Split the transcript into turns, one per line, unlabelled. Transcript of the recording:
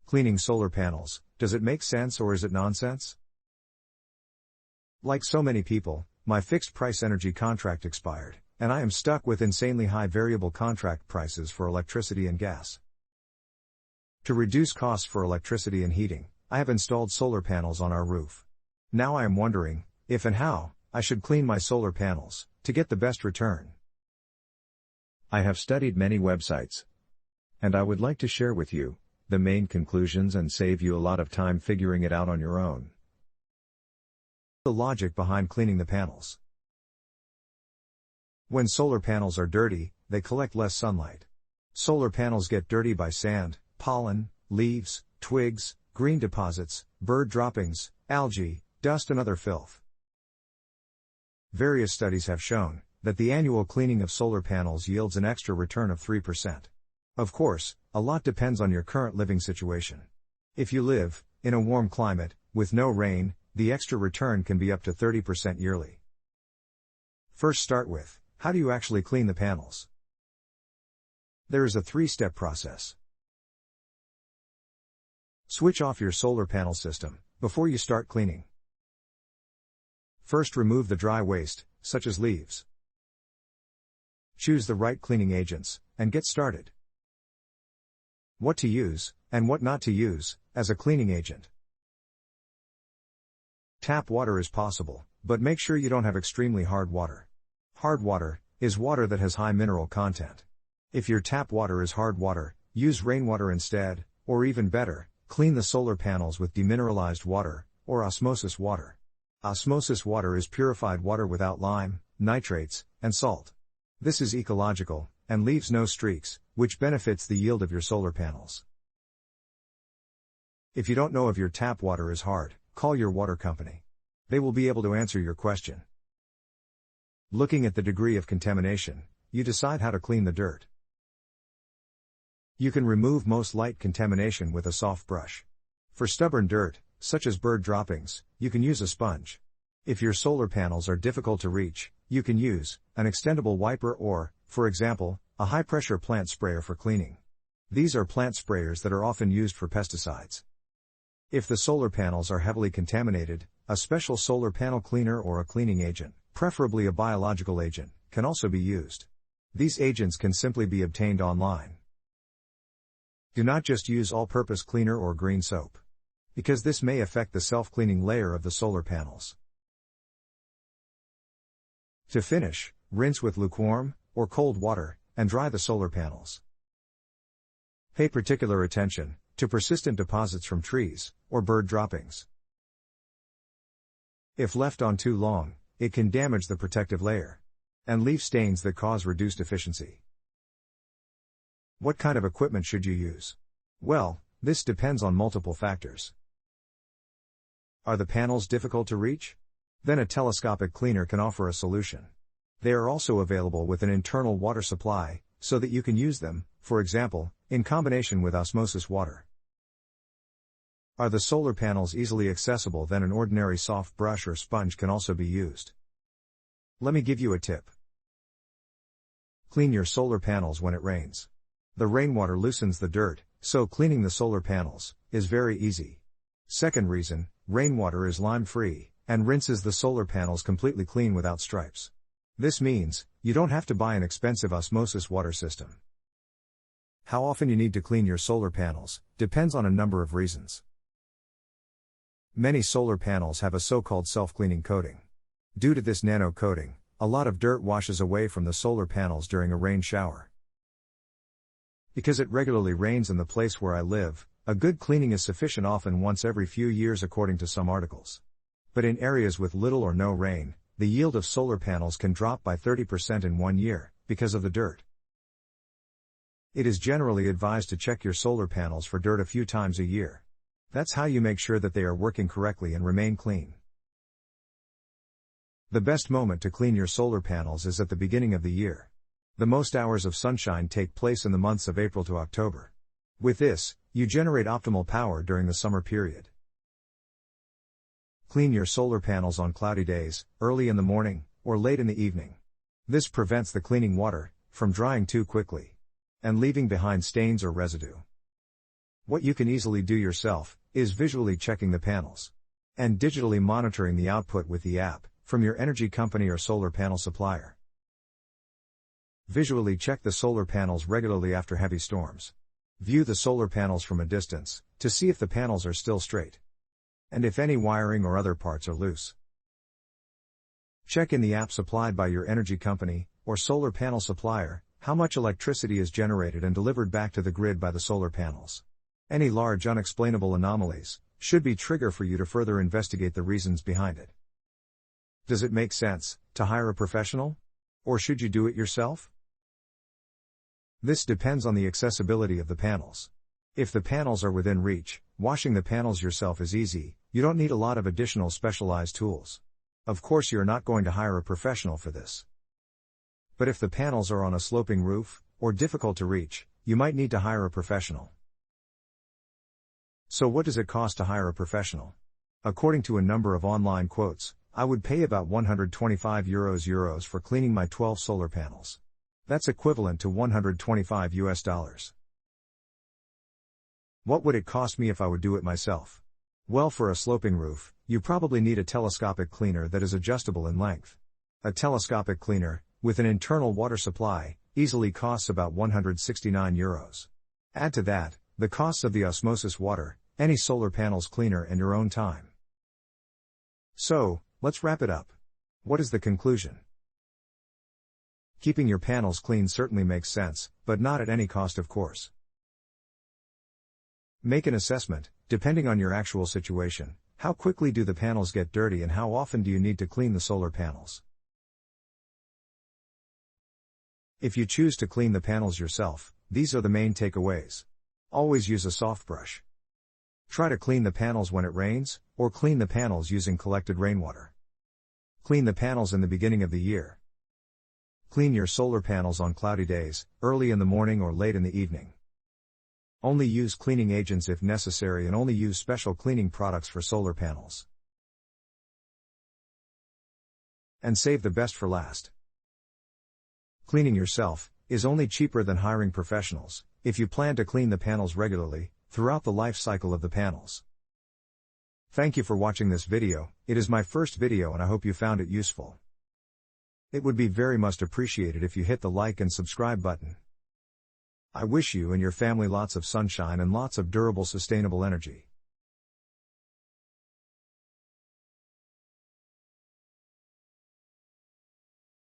Cleaning solar panels, does it make sense or is it nonsense? Like so many people, my fixed price energy contract expired, and I am stuck with insanely high variable contract prices for electricity and gas. To reduce costs for electricity and heating, I have installed solar panels on our roof. Now I am wondering, if and how, I should clean my solar panels, to get the best return. I have studied many websites, and I would like to share with you the main conclusions and save you a lot of time figuring it out on your own. The logic behind cleaning the panels. When solar panels are dirty, they collect less sunlight. Solar panels get dirty by sand, pollen, leaves, twigs, green deposits, bird droppings, algae, dust and other filth. Various studies have shown that the annual cleaning of solar panels yields an extra return of 3%. Of course, a lot depends on your current living situation. If you live in a warm climate, with no rain, the extra return can be up to 30% yearly. First, start with, how do you actually clean the panels? There is a 3-step process. Switch off your solar panel system before you start cleaning. First, remove the dry waste, such as leaves. Choose the right cleaning agents, and get started. What to use, and what not to use, as a cleaning agent. Tap water is possible, but make sure you don't have extremely hard water. Hard water is water that has high mineral content. If your tap water is hard water, use rainwater instead, or even better, clean the solar panels with demineralized water, or osmosis water. Osmosis water is purified water without lime, nitrates, and salt. This is ecological, and leaves no streaks, which benefits the yield of your solar panels. If you don't know if your tap water is hard, call your water company. They will be able to answer your question. Looking at the degree of contamination, you decide how to clean the dirt. You can remove most light contamination with a soft brush. For stubborn dirt, such as bird droppings, you can use a sponge. If your solar panels are difficult to reach, you can use an extendable wiper or, for example, a high-pressure plant sprayer for cleaning. These are plant sprayers that are often used for pesticides. If the solar panels are heavily contaminated, a special solar panel cleaner or a cleaning agent, preferably a biological agent, can also be used. These agents can simply be obtained online. Do not just use all-purpose cleaner or green soap, because this may affect the self-cleaning layer of the solar panels. To finish, rinse with lukewarm or cold water, and dry the solar panels. Pay particular attention to persistent deposits from trees or bird droppings. If left on too long, it can damage the protective layer and leave stains that cause reduced efficiency. What kind of equipment should you use? Well, this depends on multiple factors. Are the panels difficult to reach? Then a telescopic cleaner can offer a solution. They are also available with an internal water supply, so that you can use them, for example, in combination with osmosis water. Are the solar panels easily accessible? Then an ordinary soft brush or sponge can also be used. Let me give you a tip. Clean your solar panels when it rains. The rainwater loosens the dirt, so cleaning the solar panels is very easy. Second reason, rainwater is lime-free, and rinses the solar panels completely clean without stripes. This means, you don't have to buy an expensive osmosis water system. How often you need to clean your solar panels depends on a number of reasons. Many solar panels have a so-called self-cleaning coating. Due to this nano coating, a lot of dirt washes away from the solar panels during a rain shower. Because it regularly rains in the place where I live, a good cleaning is sufficient, often once every few years according to some articles. But in areas with little or no rain, the yield of solar panels can drop by 30% in 1 year, because of the dirt. It is generally advised to check your solar panels for dirt a few times a year. That's how you make sure that they are working correctly and remain clean. The best moment to clean your solar panels is at the beginning of the year. The most hours of sunshine take place in the months of April to October. With this, you generate optimal power during the summer period. Clean your solar panels on cloudy days, early in the morning, or late in the evening. This prevents the cleaning water from drying too quickly and leaving behind stains or residue. What you can easily do yourself is visually checking the panels and digitally monitoring the output with the app from your energy company or solar panel supplier. Visually check the solar panels regularly after heavy storms. View the solar panels from a distance to see if the panels are still straight and if any wiring or other parts are loose. Check in the app supplied by your energy company or solar panel supplier how much electricity is generated and delivered back to the grid by the solar panels. Any large unexplainable anomalies should be trigger for you to further investigate the reasons behind it. Does it make sense to hire a professional? Or should you do it yourself? This depends on the accessibility of the panels. If the panels are within reach, washing the panels yourself is easy, you don't need a lot of additional specialized tools. Of course, you're not going to hire a professional for this. But if the panels are on a sloping roof, or difficult to reach, you might need to hire a professional. So what does it cost to hire a professional? According to a number of online quotes, I would pay about €125 for cleaning my 12 solar panels. That's equivalent to $125. What would it cost me if I would do it myself? Well, for a sloping roof, you probably need a telescopic cleaner that is adjustable in length. A telescopic cleaner, with an internal water supply, easily costs about €169. Add to that, the costs of the osmosis water, any solar panels cleaner and your own time. So, let's wrap it up. What is the conclusion? Keeping your panels clean certainly makes sense, but not at any cost, of course. Make an assessment, depending on your actual situation. How quickly do the panels get dirty and how often do you need to clean the solar panels? If you choose to clean the panels yourself, these are the main takeaways. Always use a soft brush. Try to clean the panels when it rains, or clean the panels using collected rainwater. Clean the panels in the beginning of the year. Clean your solar panels on cloudy days, early in the morning or late in the evening. Only use cleaning agents if necessary and only use special cleaning products for solar panels. And save the best for last. Cleaning yourself is only cheaper than hiring professionals if you plan to clean the panels regularly throughout the life cycle of the panels. Thank you for watching this video. It is my first video and I hope you found it useful. It would be very much appreciated if you hit the like and subscribe button. I wish you and your family lots of sunshine and lots of durable sustainable energy.